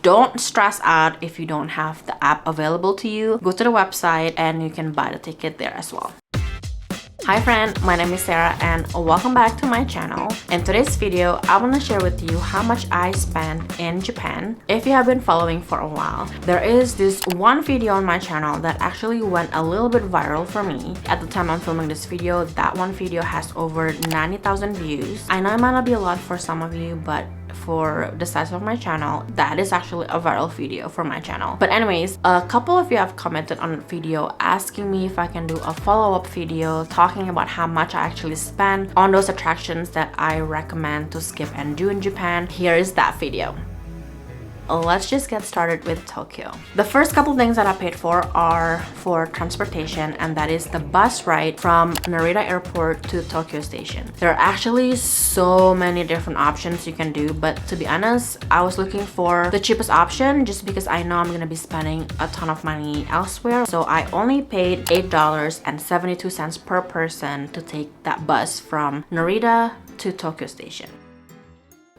Don't stress out if you don't have the app available to you. Go to the website and you can buy the ticket there as well. Hi friend, my name is Sarah and welcome back to my channel. In today's video, I want to share with you how much I spent in Japan. If you have been following for a while, there is this one video on my channel that actually went a little bit viral for me. At the time I'm filming this video, that one video has over 90,000 views. I know it might not be a lot for some of you, but for the size of my channel, that is actually a viral video for my channel. But anyways, a couple of you have commented on the video asking me if I can do a follow-up video talking about how much I actually spend on those attractions that I recommend to skip and do in Japan. Here is that video. Let's just get started with Tokyo. The first couple things that I paid for are for transportation, and that is the bus ride from Narita Airport to Tokyo Station. There are actually so many different options you can do, but to be honest, I was looking for the cheapest option just because I know I'm gonna be spending a ton of money elsewhere. So I only paid $8.72 per person to take that bus from Narita to Tokyo Station.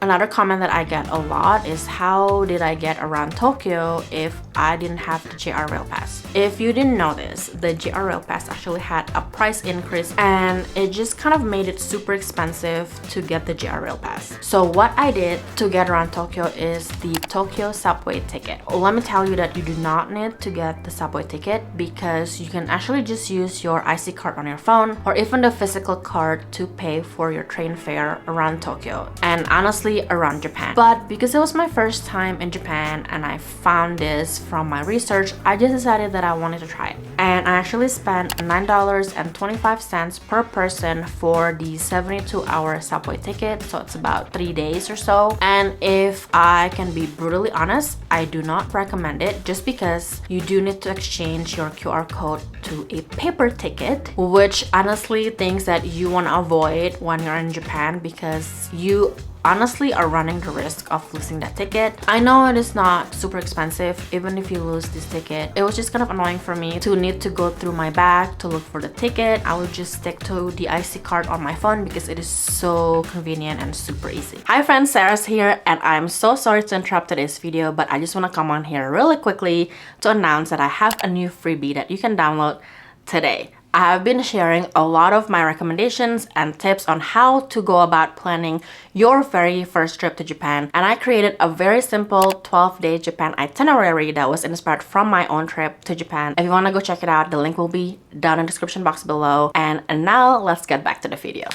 Another comment that I get a lot is how did I get around Tokyo if I didn't have the JR Rail Pass? If you didn't know this, the JR Rail Pass actually had a price increase and it just kind of made it super expensive to get the JR Rail Pass. So what I did to get around Tokyo is the Tokyo subway ticket. Let me tell you that you do not need to get the subway ticket because you can actually just use your IC card on your phone or even the physical card to pay for your train fare around Tokyo. And honestly, around Japan. But because it was my first time in Japan and I found this from my research, I just decided that I wanted to try it. And I actually spent $9.25 per person for the 72-hour subway ticket, so it's about 3 days or so. And if I can be brutally honest, I do not recommend it just because you do need to exchange your QR code to a paper ticket, which honestly things that you want to avoid when you're in Japan because you honestly are running the risk of losing that ticket. I know it is not super expensive even if you lose this ticket. It was just kind of annoying for me to need to go through my bag to look for the ticket. I would just stick to the IC card on my phone because it is so convenient and super easy. Hi friends, Sarah's here and I'm so sorry to interrupt today's video, but I just want to come on here really quickly to announce that I have a new freebie that you can download today. I have been sharing a lot of my recommendations and tips on how to go about planning your very first trip to Japan, and I created a very simple 12-day Japan itinerary that was inspired from my own trip to Japan. If you want to go check it out, the link will be down in the description box below. And now let's get back to the video.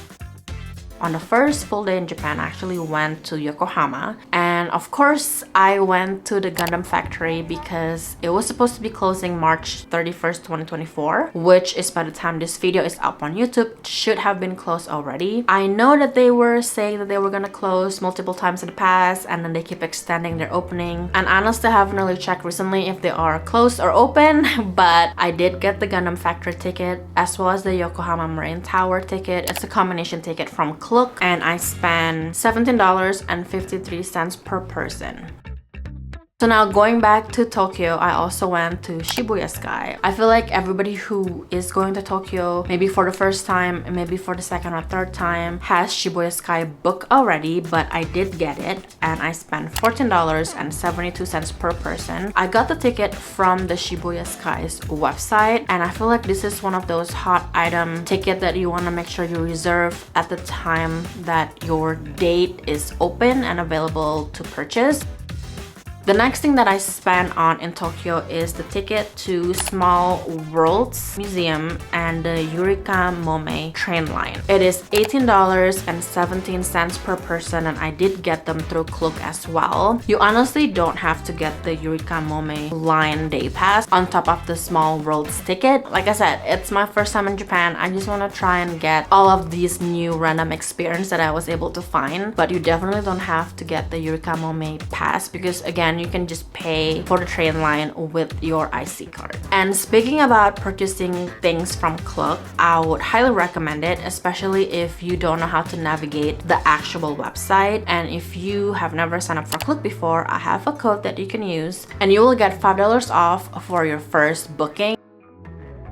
On the first full day in Japan, I actually went to Yokohama, and of course I went to the Gundam factory because it was supposed to be closing March 31st, 2024, which is by the time this video is up on YouTube, it should have been closed already. I know that they were saying that they were gonna close multiple times in the past and then they keep extending their opening, and honestly I haven't really checked recently if they are closed or open, but I did get the Gundam factory ticket as well as the Yokohama Marine Tower ticket. It's a combination ticket from Klook, and I spent $17.53 per person. So now going back to Tokyo, I also went to Shibuya Sky. I feel like everybody who is going to Tokyo, maybe for the first time, maybe for the second or third time, has Shibuya Sky booked already, but I did get it and I spent $14.72 per person. I got the ticket from the Shibuya Sky's website, and I feel like this is one of those hot item ticket that you want to make sure you reserve at the time that your date is open and available to purchase. The next thing that I spent on in Tokyo is the ticket to Small Worlds Museum and the Eureka Mome train line. It is $18.17 per person, and I did get them through Klook as well. You honestly don't have to get the Eureka Mome line day pass on top of the Small Worlds ticket. Like I said, it's my first time in Japan. I just want to try and get all of these new random experience that I was able to find, but you definitely don't have to get the Eureka Mome pass because again, you can just pay for the train line with your IC card. And speaking about purchasing things from Klook, I would highly recommend it, especially if you don't know how to navigate the actual website. And if you have never signed up for Klook before, I have a code that you can use and you will get $5 off for your first booking.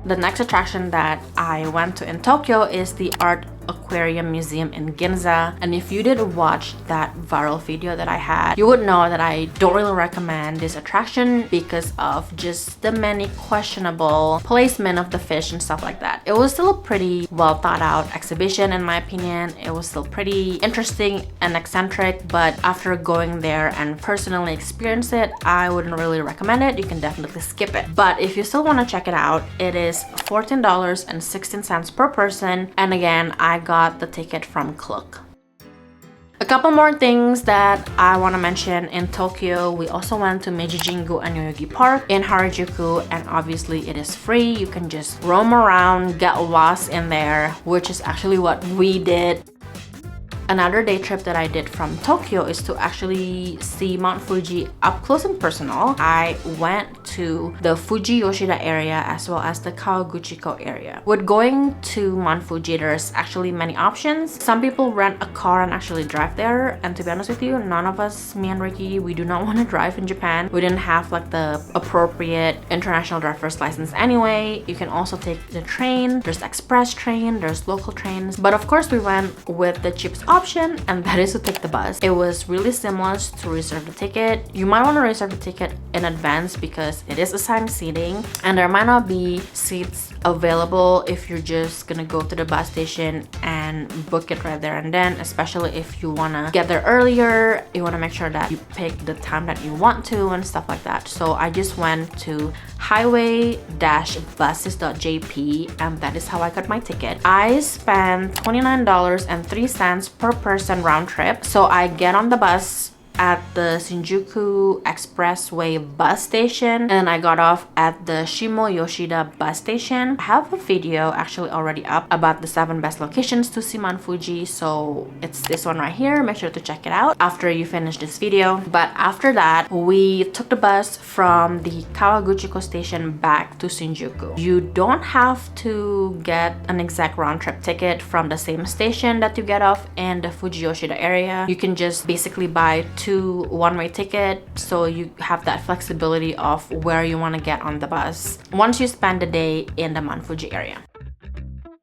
The next attraction that I went to in Tokyo is the Art aquarium museum in Ginza. And if you did watch that viral video that I had, you would know that I don't really recommend this attraction because of just the many questionable placement of the fish and stuff like that. It was still a pretty well thought out exhibition in my opinion. It was still pretty interesting and eccentric, but after going there and personally experience it, I wouldn't really recommend it. You can definitely skip it. But if you still want to check it out, it is $14.16 per person, and again, I got the ticket from Klook. A couple more things that I want to mention. In Tokyo, we also went to Meiji Jingu and Yoyogi Park in Harajuku, and obviously it is free. You can just roam around, get lost in there, which is actually what we did. Another day trip that I did from Tokyo is to actually see Mount Fuji up close and personal. I went to the Fuji Yoshida area as well as the Kawaguchiko area. With going to Mount Fuji, there's actually many options. Some people rent a car and actually drive there, and to be honest with you, none of us, me and Ricky, we do not want to drive in Japan. We didn't have like the appropriate international driver's license anyway. You can also take the train. There's express train, there's local trains, but of course we went with the cheapest option, and that is to take the bus. It was really seamless to reserve the ticket. You might want to reserve the ticket in advance because it is assigned seating, and there might not be seats available if you're just gonna go to the bus station and book it right there and then, especially if you want to get there earlier. You want to make sure that you pick the time that you want to and stuff like that. So I just went to highway-buses.jp, and that is how I got my ticket. I spent $29.03 per person round trip. So I get on the bus at the Shinjuku Expressway bus station, and then I got off at the Shimo Yoshida bus station. I have a video actually already up about the 7 best locations to see Mount Fuji, so it's this one right here. Make sure to check it out after you finish this video. But after that, we took the bus from the Kawaguchiko station back to Shinjuku. You don't have to get an exact round trip ticket from the same station that you get off in the Fuji Yoshida area. You can just basically buy 2 one-way ticket, so you have that flexibility of where you want to get on the bus once you spend the day in the Mount Fuji area.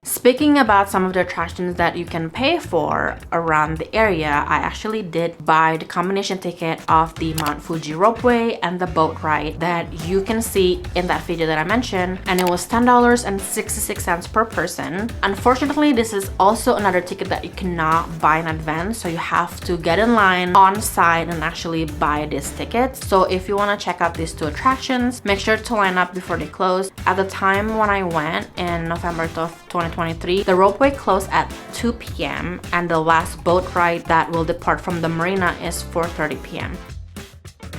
Speaking about some of the attractions that you can pay for around the area, I actually did buy the combination ticket of the Mount Fuji ropeway and the boat ride that you can see in that video that I mentioned, and it was $10.66 per person. Unfortunately, this is also another ticket that you cannot buy in advance, so you have to get in line on site and actually buy this ticket. So if you want to check out these 2 attractions, make sure to line up before they close. At the time when I went in November of 2023, the ropeway closed at 2 p.m. and the last boat ride that will depart from the marina is 4:30 p.m.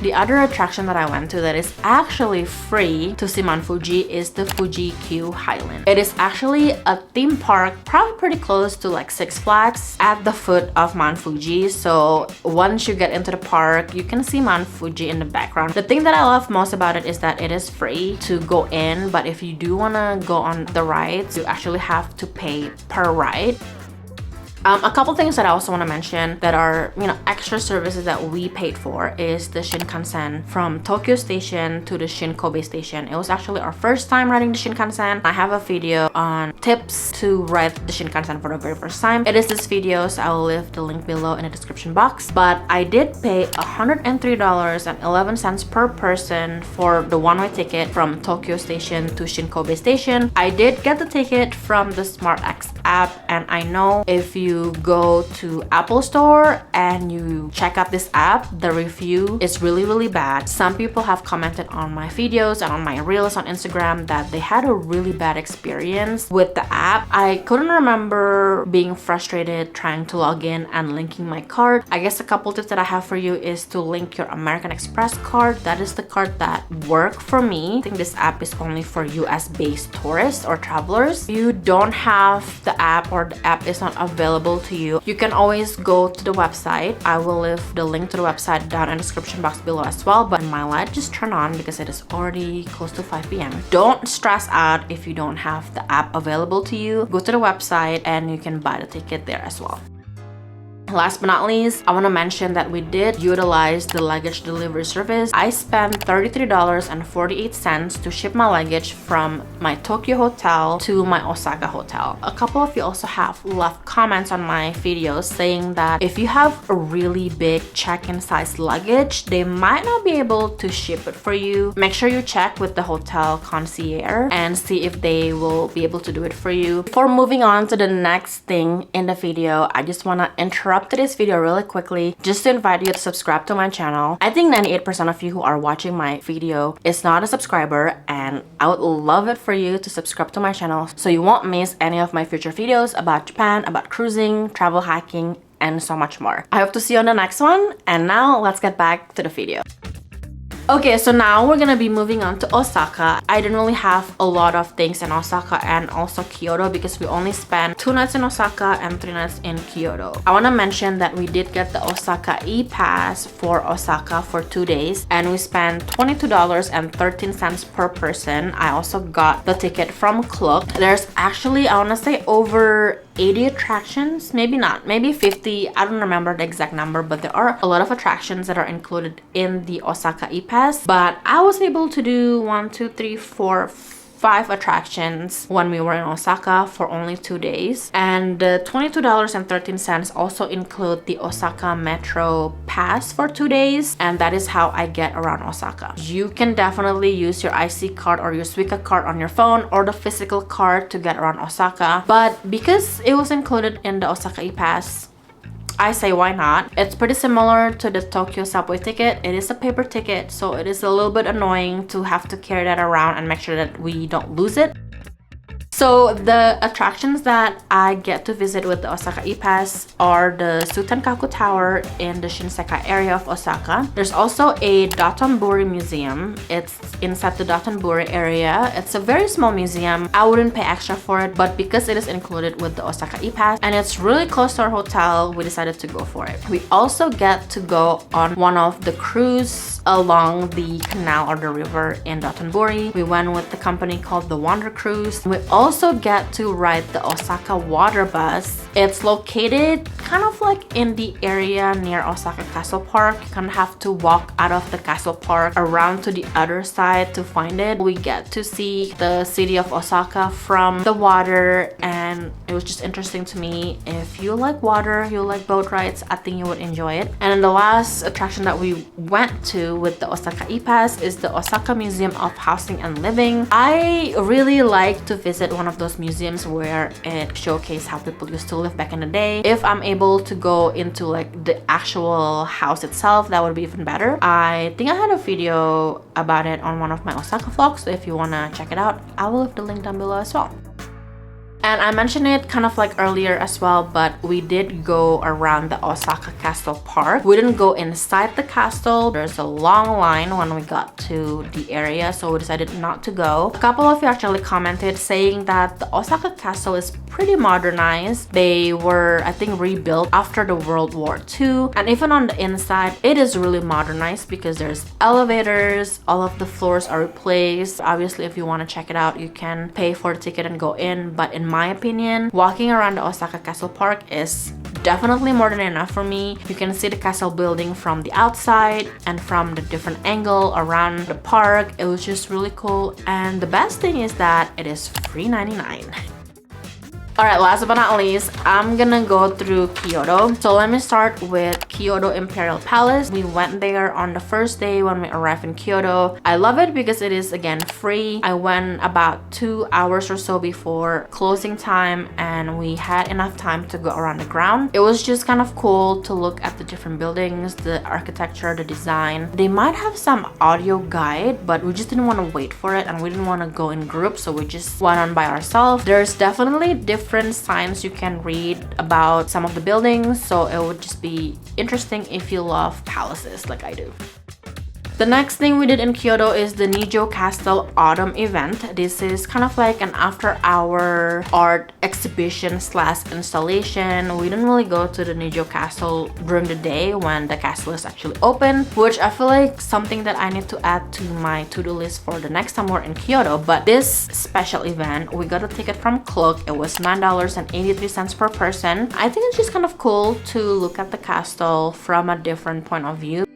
The other attraction that I went to that is actually free to see Mount Fuji is the Fuji Q Highland. It is actually a theme park, probably pretty close to like Six Flags, at the foot of Mount Fuji. So once you get into the park, you can see Mount Fuji in the background. The thing that I love most about it is that it is free to go in, but if you do want to go on the rides, you actually have to pay per ride. A couple things that I also want to mention that are, extra services that we paid for is the Shinkansen from Tokyo Station to the Shin-Kobe Station. It was actually our first time riding the Shinkansen. I have a video on tips to ride the Shinkansen for the very first time. It is this video, so I will leave the link below in the description box. But I did pay $103.11 per person for the one-way ticket from Tokyo Station to Shin-Kobe Station. I did get the ticket from the SmartX app, and I know if you go to Apple Store and you check out this app, the review is really bad. Some people have commented on my videos and on my reels on Instagram that they had a really bad experience with the app. I couldn't remember being frustrated trying to log in and linking my card. I guess a couple tips that I have for you is to link your American Express card. That is the card that worked for me. I think this app is only for US based tourists or travelers. If you don't have the app or the app is not available to you, you can always go to the website. I will leave the link to the website down in the description box below as well, but my light just turned on because it is already close to 5 p.m. Don't stress out if you don't have the app available to you. Go to the website and you can buy the ticket there as well. Last but not least, I want to mention that we did utilize the luggage delivery service. I spent $33.48 to ship my luggage from my Tokyo hotel to my Osaka hotel. A couple of you also have left comments on my videos saying that if you have a really big check-in size luggage, they might not be able to ship it for you. Make sure you check with the hotel concierge and see if they will be able to do it for you. Before moving on to the next thing in the video, I just want to interrupt this video really quickly just to invite you to subscribe to my channel. I think 98% of you who are watching my video is not a subscriber, and I would love it for you to subscribe to my channel so you won't miss any of my future videos about Japan, about cruising, travel hacking, and so much more. I hope to see you on the next one, and now let's get back to the video. Okay, so now we're gonna be moving on to Osaka. I didn't really have a lot of things in Osaka and also Kyoto because we only spent 2 nights in Osaka and 3 nights in Kyoto. I want to mention that we did get the Osaka e-pass for Osaka for 2 days and we spent $22.13 per person. I also got the ticket from Klook. There's actually, I want to say, over 80 attractions, maybe not, maybe 50. I don't remember the exact number, but there are a lot of attractions that are included in the Osaka e-pass. But I was able to do 5 attractions when we were in Osaka for only 2 days, and the $22.13 also include the Osaka Metro pass for 2 days, and that is how I get around Osaka. You can definitely use your IC card or your Suica card on your phone or the physical card to get around Osaka, but because it was included in the Osaka e-pass, I say why not. It's pretty similar to the Tokyo subway ticket. It is a paper ticket, so it is a little bit annoying to have to carry that around and make sure that we don't lose it. So the attractions that I get to visit with the Osaka e-pass are the Sutenkaku Tower in the Shinsekai area of Osaka. There's also a Dotonbori Museum. It's inside the Dotonbori area. It's a very small museum. I wouldn't pay extra for it, but because it is included with the Osaka e-pass and it's really close to our hotel, we decided to go for it. We also get to go on one of the cruise along the canal or the river in Dotonbori. We went with the company called the Wonder Cruise. We also get to ride the Osaka water bus. It's located kind of like in the area near Osaka Castle Park. You kind of have to walk out of the castle park around to the other side to find it. We get to see the city of Osaka from the water, and it was just interesting to me. If you like water, you like boat rides, I think you would enjoy it. And then the last attraction that we went to with the Osaka e-pass is the Osaka Museum of Housing and Living. I really like to visit one of those museums where it showcases how people used to live back in the day. If I'm able to go into like the actual house itself, that would be even better. I think I had a video about it on one of my Osaka vlogs, so if you want to check it out, I will leave the link down below as well. And I mentioned it kind of like earlier as well, but we did go around the Osaka Castle Park. We didn't go inside the castle. There's a long line when we got to the area, so we decided not to go. A couple of you actually commented saying that the Osaka Castle is pretty modernized. They were, I think, rebuilt after the World War II. And even on the inside, it is really modernized because there's elevators, all of the floors are replaced. Obviously, if you want to check it out, you can pay for the ticket and go in. But in my opinion, walking around the Osaka Castle Park is definitely more than enough for me. You can see the castle building from the outside and from the different angle around the park. It was just really cool, and the best thing is that it is free 99. Alright, last but not least, I'm gonna go through Kyoto. So let me start with Kyoto Imperial Palace. We went there on the first day when we arrived in Kyoto. I love it because it is, again, free. I went about 2 hours or so before closing time, and we had enough time to go around the ground. It was just kind of cool to look at the different buildings, the architecture, the design. They might have some audio guide, but we just didn't want to wait for it, and we didn't want to go in groups, so we just went on by ourselves. There's definitely different signs you can read about some of the buildings, so it would just be interesting if you love palaces like I do. The next thing we did in Kyoto is the Nijo Castle Autumn event. This is kind of like an after-hour art exhibition slash installation. We didn't really go to the Nijo Castle during the day when the castle is actually open, which I feel like something that I need to add to my to-do list for the next time we're in Kyoto. But this special event, we got a ticket from Klook. It was $9.83 per person. I think it's just kind of cool to look at the castle from a different point of view.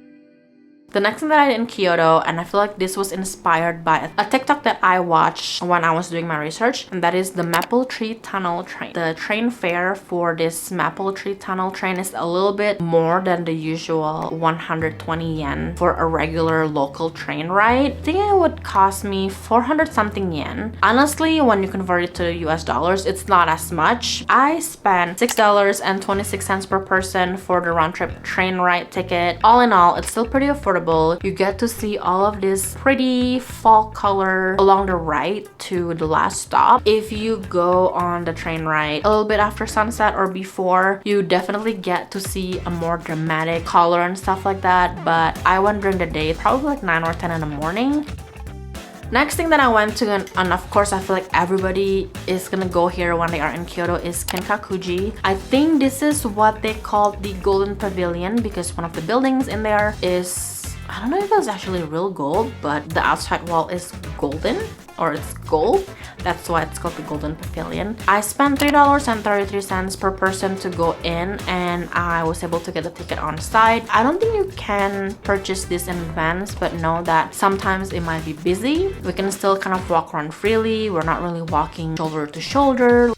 The next thing that I did in Kyoto, and I feel like this was inspired by a TikTok that I watched when I was doing my research, and that is the Maple Tree Tunnel train. The train fare for this Maple Tree Tunnel train is a little bit more than the usual 120 yen for a regular local train ride. I think it would cost me 400 something yen. Honestly, when you convert it to US dollars, it's not as much. I spent $6.26 per person for the round trip train ride ticket. All in all, it's still pretty affordable. You get to see all of this pretty fall color along the right to the last stop. If you go on the train ride a little bit after sunset or before, you definitely get to see a more dramatic color and stuff like that. But I went during the day, probably like 9 or 10 in the morning. Next thing that I went to, and of course I feel like everybody is gonna go here when they are in Kyoto, is Kinkakuji. I think this is what they call the Golden Pavilion because one of the buildings in there is, I don't know if it's actually real gold, but the outside wall is golden, or it's gold. That's why it's called the Golden Pavilion. I spent $3.33 per person to go in, and I was able to get a ticket on site. I don't think you can purchase this in advance, but know that sometimes it might be busy. We can still kind of walk around freely. We're not really walking shoulder to shoulder.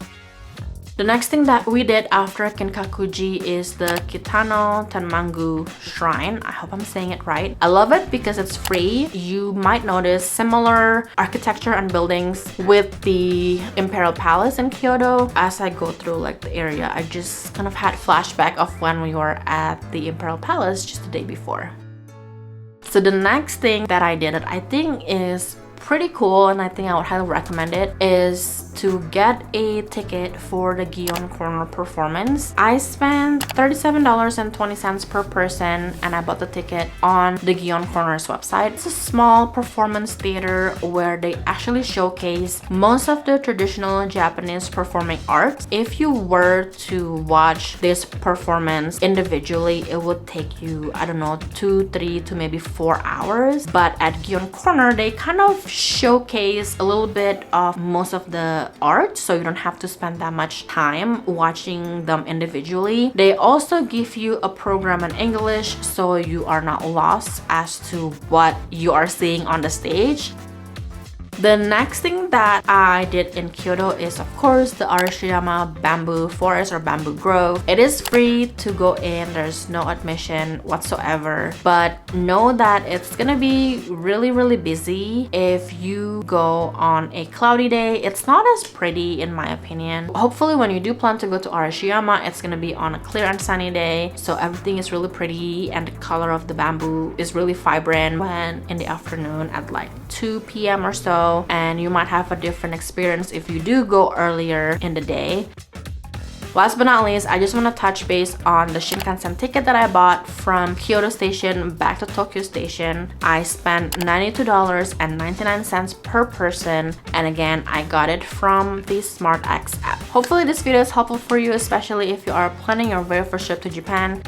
The next thing that we did after Kinkakuji is the Kitano Tenmangu Shrine. I hope I'm saying it right. I love it because it's free. You might notice similar architecture and buildings with the Imperial Palace in Kyoto. As I go through like the area, I just kind of had flashback of when we were at the Imperial Palace just the day before. So the next thing that I did that I think is pretty cool, and I think I would highly recommend it, is to get a ticket for the Gion Corner performance. I spent $37.20 per person, and I bought the ticket on the Gion Corner's website. It's a small performance theater where they actually showcase most of the traditional Japanese performing arts. If you were to watch this performance individually, it would take you, I don't know, 2, 3 to maybe 4 hours. But at Gion Corner, they kind of showcase a little bit of most of the art, so you don't have to spend that much time watching them individually. They also give you a program in English, so you are not lost as to what you are seeing on the stage. The next thing that I did in Kyoto is, of course, the Arashiyama Bamboo Forest or Bamboo Grove. It is free to go in. There's no admission whatsoever. But know that it's gonna be really busy if you go on a cloudy day. It's not as pretty in my opinion. Hopefully when you do plan to go to Arashiyama, it's gonna be on a clear and sunny day. So everything is really pretty and the color of the bamboo is really vibrant when in the afternoon at like 2 p.m. or so. And you might have a different experience if you do go earlier in the day. Last but not least, I just want to touch base on the Shinkansen ticket that I bought from Kyoto Station back to Tokyo Station. I spent $92.99 per person, and again, I got it from the SmartX app. Hopefully this video is helpful for you, especially if you are planning your very first trip to Japan.